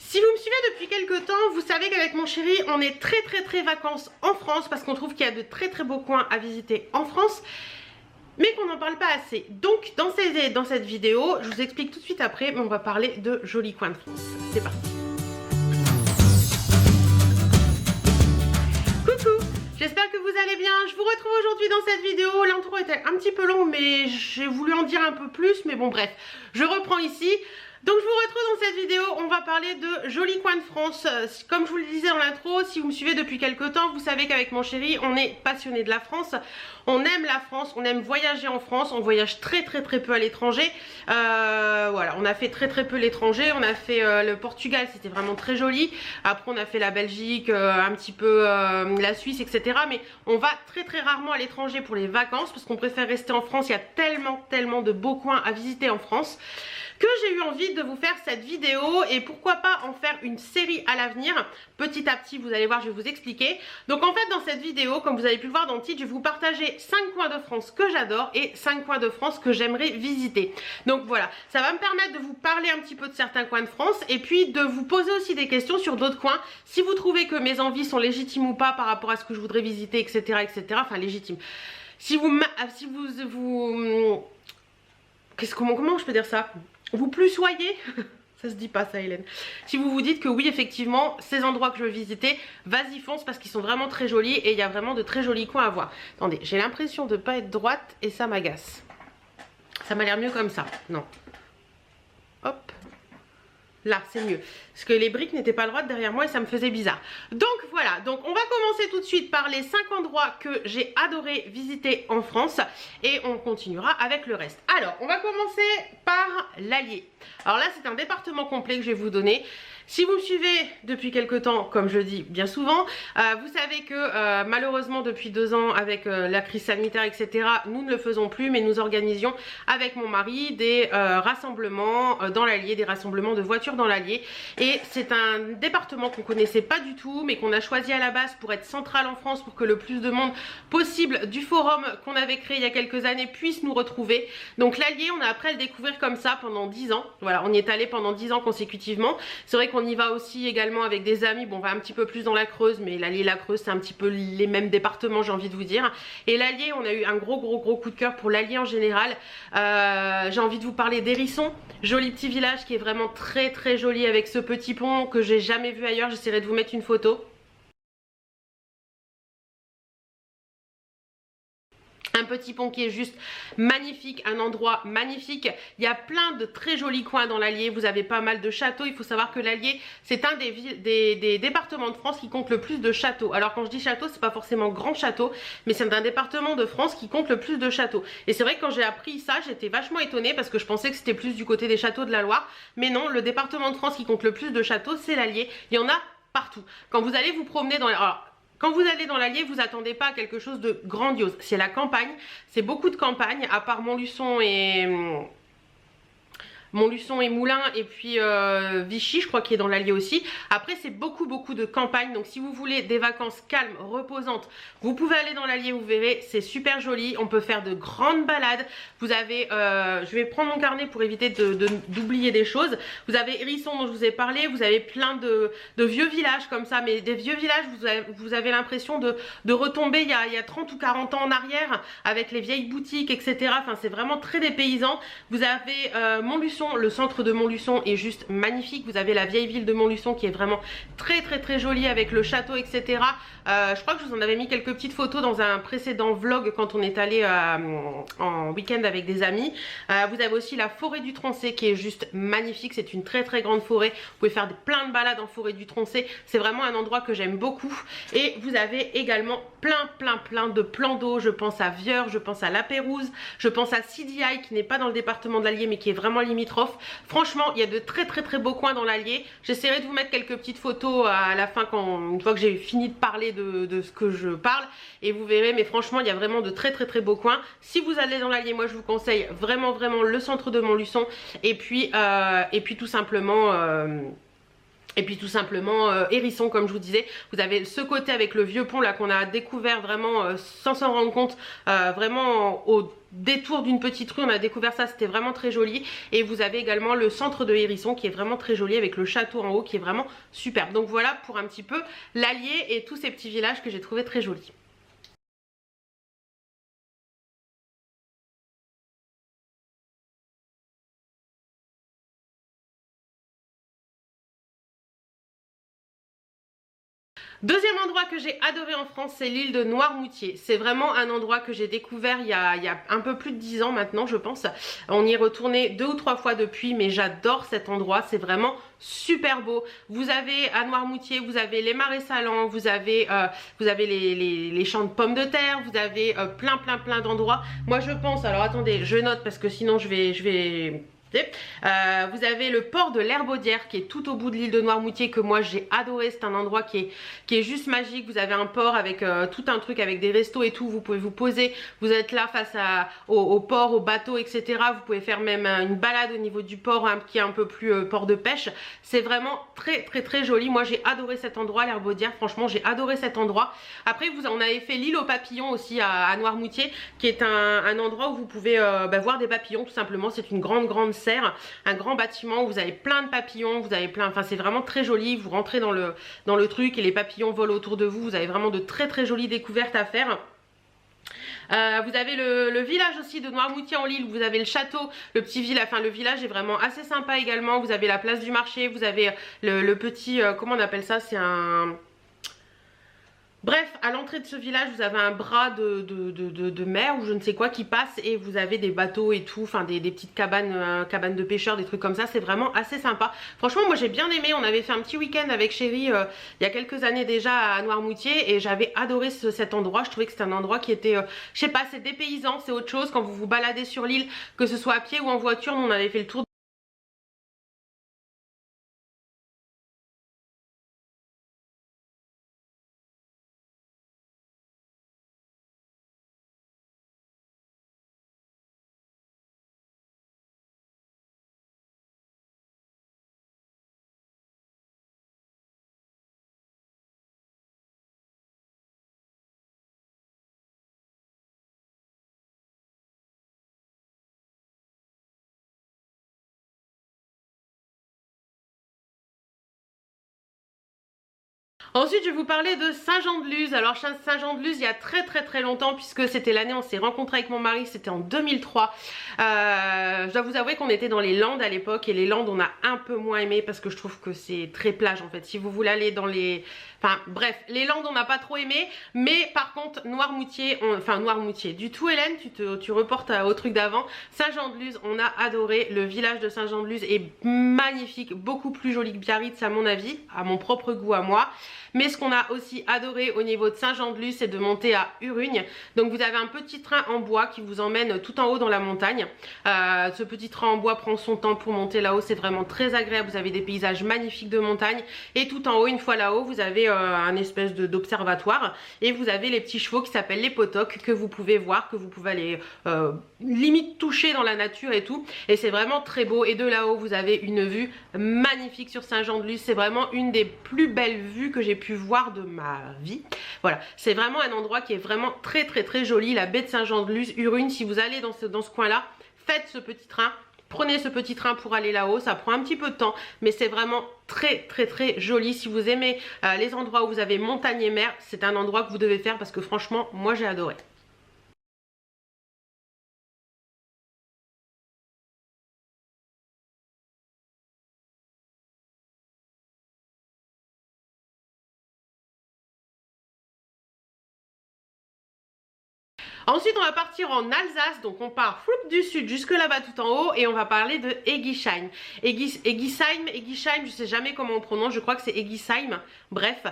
Si vous me suivez depuis quelques temps, vous savez qu'avec mon chéri, on est très vacances en France parce qu'on trouve qu'il y a de très beaux coins à visiter en France, mais qu'on n'en parle pas assez. Donc dans cette vidéo, je vous explique tout de suite après, mais on va parler de jolis coins de France. C'est parti. Coucou, j'espère que vous allez bien. Je vous retrouve aujourd'hui dans cette vidéo. L'intro était un petit peu longue, mais j'ai voulu en dire un peu plus, mais bon bref, je reprends ici. Donc je vous retrouve dans cette vidéo, on va parler de jolis coins de France. Comme je vous le disais dans l'intro, si vous me suivez depuis quelques temps, vous savez qu'avec mon chéri, on est passionné de la France. On aime la France, on aime voyager en France, on voyage très peu à l'étranger. Voilà, on a fait très peu l'étranger, on a fait le Portugal, c'était vraiment très joli. Après on a fait la Belgique, un petit peu la Suisse, etc. Mais on va très rarement à l'étranger pour les vacances parce qu'on préfère rester en France. Il y a tellement de beaux coins à visiter en France que j'ai eu envie de vous faire cette vidéo et pourquoi pas en faire une série à l'avenir. Petit à petit, vous allez voir, je vais vous expliquer. Donc en fait, dans cette vidéo, comme vous avez pu le voir dans le titre, je vais vous partager 5 coins de France que j'adore et 5 coins de France que j'aimerais visiter. Donc voilà, ça va me permettre de vous parler un petit peu de certains coins de France et puis de vous poser aussi des questions sur d'autres coins. Si vous trouvez que mes envies sont légitimes ou pas par rapport à ce que je voudrais visiter, etc. Enfin, légitime. Comment je peux dire ça? Vous plus soyez, ça se dit pas ça Hélène. Si vous vous dites que oui effectivement ces endroits que je veux visiter, vas-y fonce parce qu'ils sont vraiment très jolis et il y a vraiment de très jolis coins à voir. Attendez, j'ai l'impression de pas être droite et ça m'agace. Ça m'a l'air mieux comme ça, non. Hop. Là, c'est mieux. Parce que les briques n'étaient pas droites derrière moi et ça me faisait bizarre. Donc voilà, donc on va commencer tout de suite par les 5 endroits que j'ai adoré visiter en France. Et on continuera avec le reste. Alors, on va commencer par l'Allier. Alors là, c'est un département complet que je vais vous donner. Si vous me suivez depuis quelques temps, comme je dis bien souvent, vous savez que malheureusement depuis 2 ans avec la crise sanitaire, etc., nous ne le faisons plus, mais nous organisions avec mon mari des rassemblements dans l'Allier, des rassemblements de voitures dans l'Allier. Et c'est un département qu'on connaissait pas du tout, mais qu'on a choisi à la base pour être central en France, pour que le plus de monde possible du forum qu'on avait créé il y a quelques années puisse nous retrouver. Donc l'Allier, on a appris à le découvrir comme ça pendant 10 ans. Voilà, on y est allé pendant 10 ans consécutivement. C'est vrai qu'on y va aussi également avec des amis. Bon, on va un petit peu plus dans la Creuse, mais l'Allier et la Creuse, c'est un petit peu les mêmes départements, j'ai envie de vous dire. Et l'Allier, on a eu un gros coup de cœur pour l'Allier en général. J'ai envie de vous parler d'Hérisson, joli petit village qui est vraiment très joli avec ce petit pont que j'ai jamais vu ailleurs. J'essaierai de vous mettre une photo. Un petit pont qui est juste magnifique, un endroit magnifique. Il y a plein de très jolis coins dans l'Allier. Vous avez pas mal de châteaux. Il faut savoir que l'Allier, c'est un des départements de France qui compte le plus de châteaux. Alors quand je dis château, c'est pas forcément grand château, mais c'est un département de France qui compte le plus de châteaux. Et c'est vrai que quand j'ai appris ça, j'étais vachement étonnée parce que je pensais que c'était plus du côté des châteaux de la Loire. Mais non, le département de France qui compte le plus de châteaux, c'est l'Allier. Il y en a partout. Quand vous allez vous promener dans... Alors, quand vous allez dans l'Allier, vous attendez pas à quelque chose de grandiose. C'est la campagne, c'est beaucoup de campagne, à part Montluçon et Moulins et puis Vichy, je crois qu'il est dans l'Allier aussi. Après c'est beaucoup de campagne, donc si vous voulez des vacances calmes, reposantes, vous pouvez aller dans l'Allier, vous verrez, c'est super joli. On peut faire de grandes balades. Vous avez, je vais prendre mon carnet pour éviter d'oublier des choses. Vous avez Hérisson dont je vous ai parlé, vous avez plein de vieux villages comme ça, mais des vieux villages, vous avez l'impression de retomber il y a 30 ou 40 ans en arrière, avec les vieilles boutiques, etc. Enfin c'est vraiment très dépaysant. Vous avez Montluçon. Le centre de Montluçon est juste magnifique. Vous avez la vieille ville de Montluçon qui est vraiment très jolie avec le château, etc. Je crois que je vous en avais mis quelques petites photos dans un précédent vlog quand on est allé en week-end avec des amis. Vous avez aussi la forêt du Troncé qui est juste magnifique. C'est une très grande forêt. Vous pouvez faire plein de balades en forêt du Troncé. C'est vraiment un endroit que j'aime beaucoup. Et vous avez également plein de plans d'eau. Je pense à Vieur, je pense à La Pérouse, je pense à Sidiailles qui n'est pas dans le département de l'Allier mais qui est vraiment limite. Franchement, il y a de très beaux coins dans l'Allier. J'essaierai de vous mettre quelques petites photos à la fin une fois que j'ai fini de parler de ce que je parle. Et vous verrez, mais franchement, il y a vraiment de très beaux coins. Si vous allez dans l'Allier, moi je vous conseille vraiment le centre de Montluçon. Et puis tout simplement... Et puis tout simplement Hérisson, comme je vous disais, vous avez ce côté avec le vieux pont là qu'on a découvert vraiment sans s'en rendre compte, vraiment au détour d'une petite rue, on a découvert ça, c'était vraiment très joli. Et vous avez également le centre de Hérisson qui est vraiment très joli avec le château en haut qui est vraiment superbe. Donc voilà pour un petit peu l'Allier et tous ces petits villages que j'ai trouvé très jolis. Deuxième endroit que j'ai adoré en France, c'est l'île de Noirmoutier. C'est vraiment un endroit que j'ai découvert il y a un peu plus de 10 ans maintenant, je pense. On y est retourné 2 ou 3 fois depuis, mais j'adore cet endroit. C'est vraiment super beau. Vous avez à Noirmoutier, vous avez les marais salants, vous avez les champs de pommes de terre, vous avez plein d'endroits. Moi je pense, alors attendez, je note parce que sinon je vais vous avez le port de l'Herbaudière qui est tout au bout de l'île de Noirmoutier que moi j'ai adoré. C'est un endroit qui est juste magique. Vous avez un port avec tout un truc avec des restos et tout. Vous pouvez vous poser, vous êtes là face au port, au bateau, etc. Vous pouvez faire même une balade au niveau du port qui est un peu plus port de pêche. C'est vraiment très joli. Moi j'ai adoré cet endroit, l'Herbaudière. Franchement j'ai adoré cet endroit. Après on avait fait l'île aux papillons aussi à Noirmoutier qui est un endroit où vous pouvez voir des papillons tout simplement. C'est une grande serre, un grand bâtiment où vous avez plein de papillons, vous avez enfin c'est vraiment très joli. Vous rentrez dans le truc et les papillons volent autour de vous. Vous avez vraiment de très jolies découvertes à faire. Vous avez le village aussi de Noirmoutier en Lille, vous avez le château, le petit village, enfin le village est vraiment assez sympa également. Vous avez la place du marché, vous avez le petit, comment on appelle ça, c'est un... Bref, à l'entrée de ce village, vous avez un bras de mer ou je ne sais quoi qui passe et vous avez des bateaux et tout, enfin des petites cabanes de pêcheurs, des trucs comme ça. C'est vraiment assez sympa. Franchement, moi j'ai bien aimé. On avait fait un petit week-end avec Chéri il y a quelques années déjà à Noirmoutier et j'avais adoré cet endroit. Je trouvais que c'était un endroit qui était, je sais pas, c'est dépaysant, c'est autre chose quand vous vous baladez sur l'île, que ce soit à pied ou en voiture. Nous on avait fait le tour. Ensuite, je vais vous parler de Saint-Jean-de-Luz. Alors, Saint-Jean-de-Luz, il y a très longtemps, puisque c'était l'année où on s'est rencontrés avec mon mari, c'était en 2003. Je dois vous avouer qu'on était dans les Landes à l'époque, et les Landes, on a un peu moins aimé parce que je trouve que c'est très plage en fait. Si vous voulez aller dans les... Enfin, bref, les Landes, on n'a pas trop aimé, mais par contre, Noirmoutier, enfin Noirmoutier, du tout Hélène, tu reportes au truc d'avant. Saint-Jean-de-Luz, on a adoré. Le village de Saint-Jean-de-Luz est magnifique, beaucoup plus joli que Biarritz à mon avis, à mon propre goût à moi. Mais ce qu'on a aussi adoré au niveau de Saint-Jean-de-Luz, c'est de monter à Urugne. Donc vous avez un petit train en bois qui vous emmène tout en haut dans la montagne. Ce petit train en bois prend son temps pour monter là-haut, c'est vraiment très agréable. Vous avez des paysages magnifiques de montagne. Et tout en haut, une fois là-haut, vous avez un espèce d'observatoire. Et vous avez les petits chevaux qui s'appellent les potocs que vous pouvez voir, que vous pouvez aller limite toucher dans la nature et tout. Et c'est vraiment très beau. Et de là-haut, vous avez une vue magnifique sur Saint-Jean-de-Luz. C'est vraiment une des plus belles vues que j'ai pu voir de ma vie. Voilà, c'est vraiment un endroit qui est vraiment très joli. La baie de Saint-Jean-de-Luz, Urugne, si vous allez dans ce coin-là, faites ce petit train. Prenez ce petit train pour aller là-haut, ça prend un petit peu de temps, mais c'est vraiment très joli. Si vous aimez les endroits où vous avez montagne et mer, c'est un endroit que vous devez faire parce que franchement, moi j'ai adoré. Ensuite, on va partir en Alsace, donc on part floup du sud jusque là-bas tout en haut et on va parler de Egisheim. Egisheim, je sais jamais comment on prononce, je crois que c'est Egisheim. Bref,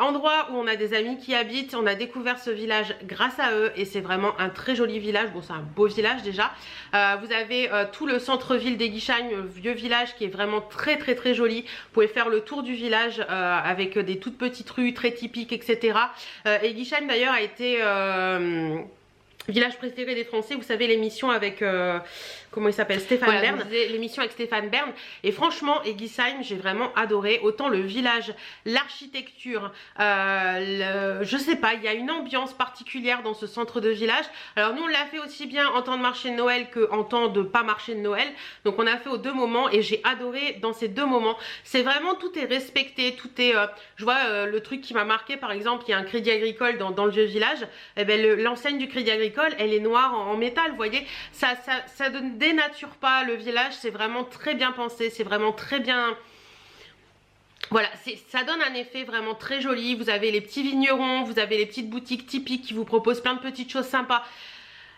endroit où on a des amis qui habitent, on a découvert ce village grâce à eux et c'est vraiment un très joli village. Bon, c'est un beau village déjà. Vous avez tout le centre-ville d'Egisheim, le vieux village qui est vraiment très joli. Vous pouvez faire le tour du village avec des toutes petites rues très typiques, etc. Egisheim d'ailleurs a été village préféré des Français, vous savez l'émission avec comment il s'appelle, Stéphane Bern, l'émission avec Stéphane Bern, et franchement Eguisheim j'ai vraiment adoré, autant le village, l'architecture, je sais pas, il y a une ambiance particulière dans ce centre de village. Alors nous on l'a fait aussi bien en temps de marché de Noël que en temps de pas marché de Noël, donc on a fait aux deux moments et j'ai adoré dans ces deux moments. C'est vraiment, tout est respecté, tout est, je vois le truc qui m'a marqué par exemple, il y a un crédit agricole dans le vieux village, et ben l'enseigne du crédit agricole elle est noire en métal, vous voyez, ça ne dénature pas le village, c'est vraiment très bien pensé, c'est vraiment très bien. Voilà, ça donne un effet vraiment très joli. Vous avez les petits vignerons, vous avez les petites boutiques typiques qui vous proposent plein de petites choses sympas.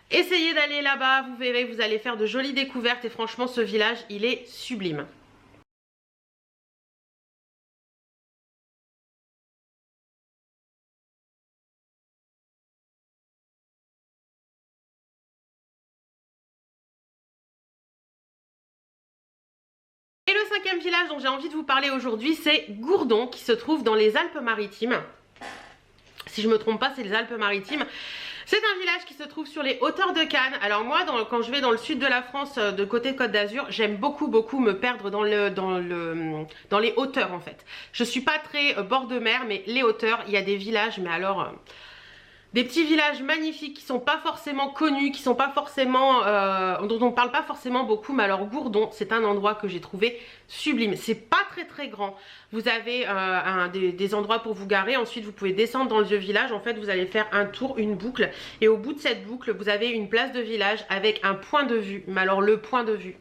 Essayez d'aller là-bas, vous verrez, vous allez faire de jolies découvertes et franchement ce village il est sublime. Et le cinquième village dont j'ai envie de vous parler aujourd'hui, c'est Gourdon, qui se trouve dans les Alpes-Maritimes. Si je me trompe pas, c'est les Alpes-Maritimes. C'est un village qui se trouve sur les hauteurs de Cannes. Alors moi, quand je vais dans le sud de la France, de côté Côte d'Azur, j'aime beaucoup me perdre dans les hauteurs en fait. Je suis pas très bord de mer, mais les hauteurs, il y a des villages, mais alors... des petits villages magnifiques qui sont pas forcément connus, qui sont pas forcément, dont on parle pas forcément beaucoup, mais alors Gourdon, c'est un endroit que j'ai trouvé sublime. C'est pas très grand. Vous avez des endroits pour vous garer, ensuite vous pouvez descendre dans le vieux village. En fait, vous allez faire un tour, une boucle, et au bout de cette boucle, vous avez une place de village avec un point de vue. Mais alors le point de vue,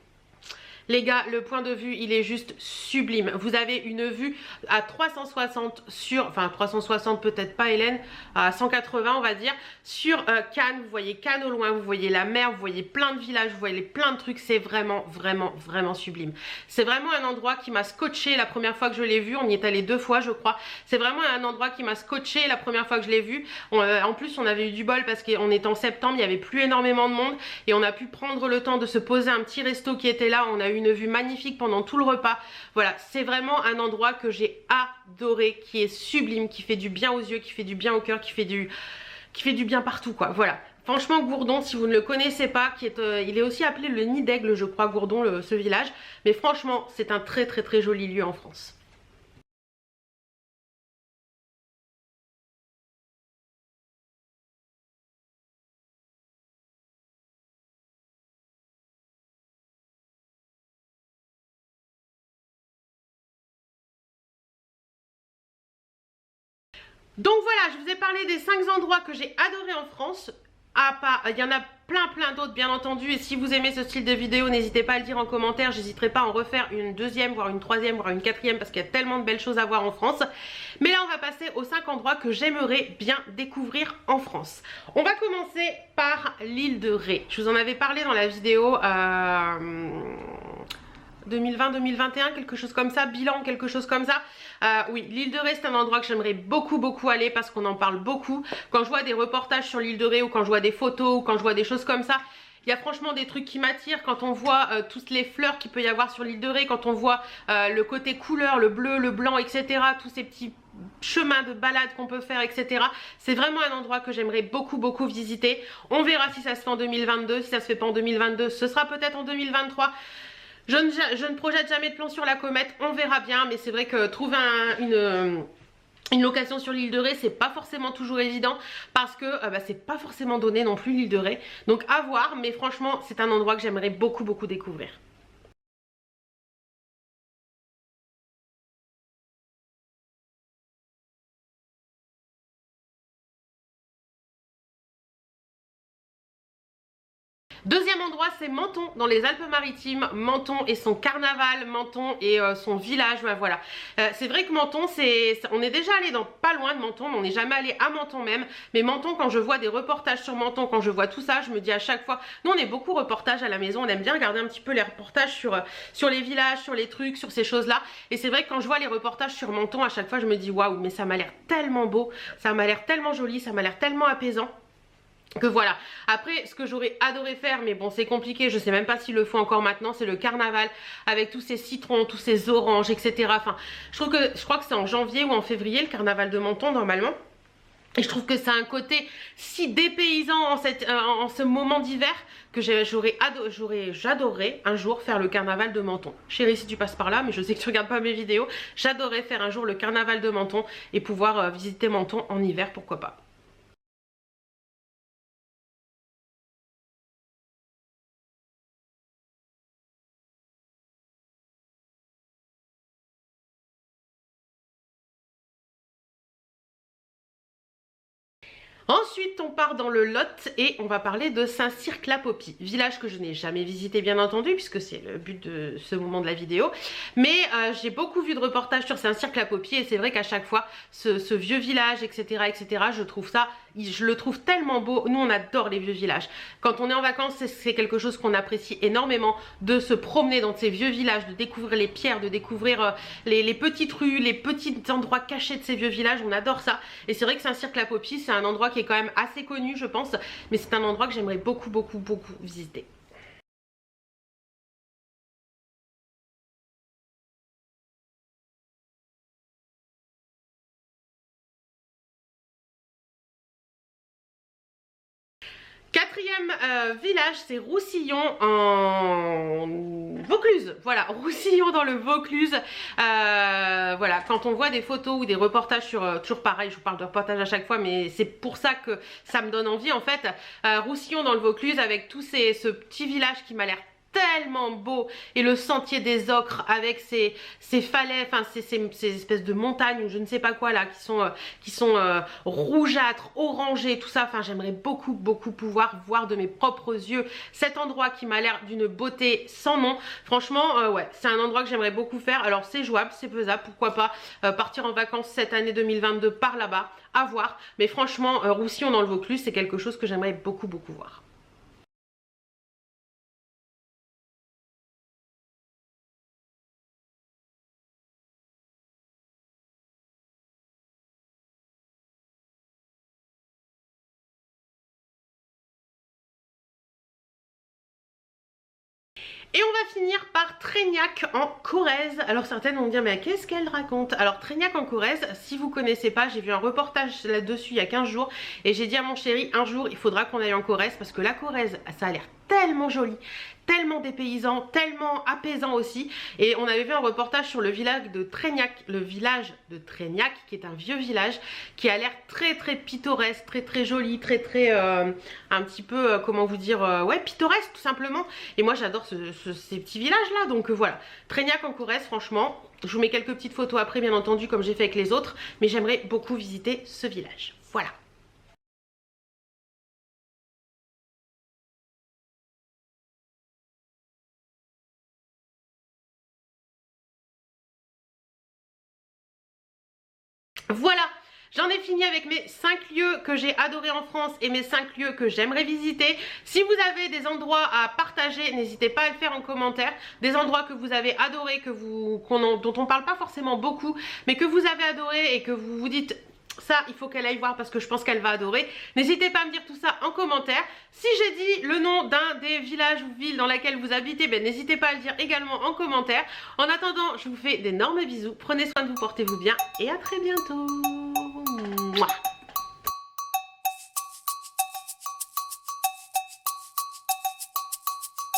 les gars, le point de vue, il est juste sublime. Vous avez une vue à 360 sur, enfin 360 peut-être pas Hélène, à 180 on va dire, sur Cannes. Vous voyez Cannes au loin, vous voyez la mer, vous voyez plein de villages, vous voyez plein de trucs. C'est vraiment sublime. C'est vraiment un endroit qui m'a scotché la première fois que je l'ai vu. On y est allé 2 fois je crois. C'est vraiment un endroit qui m'a scotché la première fois que je l'ai vu. En plus on avait eu du bol parce qu'on était en septembre, il n'y avait plus énormément de monde et on a pu prendre le temps de se poser un petit resto qui était là. On a eu une vue magnifique pendant tout le repas. Voilà, c'est vraiment un endroit que j'ai adoré, qui est sublime, qui fait du bien aux yeux, qui fait du bien au cœur, qui fait du bien partout quoi. Voilà. Franchement Gourdon, si vous ne le connaissez pas, il est aussi appelé le nid d'aigle je crois, Gourdon, ce village. Mais franchement c'est un très joli lieu en France. Donc voilà, je vous ai parlé des 5 endroits que j'ai adorés en France. Il y en a plein d'autres bien entendu, et si vous aimez ce style de vidéo, n'hésitez pas à le dire en commentaire. J'hésiterai pas à en refaire une deuxième, voire une troisième, voire une quatrième, parce qu'il y a tellement de belles choses à voir en France. Mais là on va passer aux 5 endroits que j'aimerais bien découvrir en France. On va commencer par l'île de Ré. Je vous en avais parlé dans la vidéo 2020-2021, quelque chose comme ça, bilan, quelque chose comme ça. Oui, l'île de Ré c'est un endroit que j'aimerais beaucoup aller parce qu'on en parle beaucoup. Quand je vois des reportages sur l'île de Ré ou quand je vois des photos ou quand je vois des choses comme ça, il y a franchement des trucs qui m'attirent. Quand on voit toutes les fleurs qu'il peut y avoir sur l'île de Ré, quand on voit le côté couleur, le bleu, le blanc, etc. Tous ces petits chemins de balade qu'on peut faire, etc. C'est vraiment un endroit que j'aimerais beaucoup visiter. On verra si ça se fait en 2022, si ça se fait pas en 2022, ce sera peut-être en 2023. Je ne projette jamais de plan sur la comète, on verra bien, mais c'est vrai que trouver une location sur l'île de Ré, c'est pas forcément toujours évident parce que c'est pas forcément donné non plus l'île de Ré. Donc à voir, mais franchement, c'est un endroit que j'aimerais beaucoup découvrir. Deuxième endroit, c'est Menton, dans les Alpes-Maritimes. Menton et son carnaval, Menton et son village, voilà. C'est vrai que Menton, on est déjà allé dans pas loin de Menton, mais on n'est jamais allé à Menton même. Mais Menton, quand je vois des reportages sur Menton, quand je vois tout ça, je me dis à chaque fois, nous on est beaucoup reportages à la maison, on aime bien regarder un petit peu les reportages sur les villages, sur les trucs, sur ces choses-là. Et c'est vrai que quand je vois les reportages sur Menton, à chaque fois je me dis waouh, mais ça m'a l'air tellement beau, ça m'a l'air tellement joli, ça m'a l'air tellement apaisant. Que voilà. Après, ce que j'aurais adoré faire, mais bon c'est compliqué, je sais même pas s'ils le font encore maintenant, c'est le carnaval avec tous ces citrons, tous ces oranges, etc. Enfin, je crois que c'est en janvier ou en février le carnaval de Menton normalement. Et je trouve que c'est un côté si dépaysant en ce moment d'hiver que j'adorerais un jour faire le carnaval de Menton. Chérie, si tu passes par là, mais je sais que tu regardes pas mes vidéos, j'adorerais faire un jour le carnaval de Menton et pouvoir visiter Menton en hiver, pourquoi pas. Ensuite, on part dans le Lot et on va parler de Saint-Cirq-la-Popie, village que je n'ai jamais visité bien entendu puisque c'est le but de ce moment de la vidéo. Mais j'ai beaucoup vu de reportages sur Saint-Cirq-la-Popie et c'est vrai qu'à chaque fois, ce vieux village, etc., je le trouve tellement beau. Nous, on adore les vieux villages. Quand on est en vacances, c'est quelque chose qu'on apprécie énormément, de se promener dans ces vieux villages, de découvrir les pierres, de découvrir les petites rues, les petits endroits cachés de ces vieux villages. On adore ça. Et c'est vrai que Saint-Cirq-la-Popie, c'est un endroit qui est quand même assez connu, je pense, mais c'est un endroit que j'aimerais beaucoup visiter. Quatrième village, c'est Roussillon en Vaucluse. Voilà, Roussillon dans le Vaucluse. Voilà, quand on voit des photos ou des reportages sur... toujours pareil, je vous parle de reportages à chaque fois, mais c'est pour ça que ça me donne envie en fait. Roussillon dans le Vaucluse avec ce petit village qui m'a l'air tellement beau, et le sentier des ocres avec ces falaises, enfin ces espèces de montagnes ou je ne sais pas quoi là qui sont rougeâtres, orangées, tout ça. Enfin, j'aimerais beaucoup pouvoir voir de mes propres yeux cet endroit qui m'a l'air d'une beauté sans nom. Franchement, ouais, c'est un endroit que j'aimerais beaucoup faire. Alors c'est jouable, c'est faisable, pourquoi pas partir en vacances cette année 2022 par là-bas, à voir. Mais franchement, Roussillon dans le Vaucluse, c'est quelque chose que j'aimerais beaucoup voir. Et on va finir par Trégnac en Corrèze. Alors certaines vont me dire mais qu'est-ce qu'elle raconte? Alors Trégnac en Corrèze, si vous connaissez pas, j'ai vu un reportage là-dessus il y a 15 jours et j'ai dit à mon chéri un jour il faudra qu'on aille en Corrèze parce que la Corrèze ça a l'air tellement joli, tellement dépaysant, tellement apaisant aussi. Et on avait vu un reportage sur le village de Trégnac, qui est un vieux village qui a l'air très pittoresque, très joli, un petit peu comment vous dire, ouais, pittoresque tout simplement. Et moi j'adore ces petits villages là, donc voilà. Trégnac en Corrèze, franchement, je vous mets quelques petites photos après bien entendu comme j'ai fait avec les autres, mais j'aimerais beaucoup visiter ce village. Voilà. Voilà, j'en ai fini avec mes 5 lieux que j'ai adorés en France et mes 5 lieux que j'aimerais visiter. Si vous avez des endroits à partager, n'hésitez pas à le faire en commentaire. Des endroits que vous avez adorés, dont on parle pas forcément beaucoup, mais que vous avez adoré et que vous vous dites... ça, il faut qu'elle aille voir parce que je pense qu'elle va adorer. N'hésitez pas à me dire tout ça en commentaire. Si j'ai dit le nom d'un des villages ou villes dans lesquels vous habitez, ben, n'hésitez pas à le dire également en commentaire. En attendant, je vous fais d'énormes bisous. Prenez soin de vous, portez-vous bien et à très bientôt. Mouah.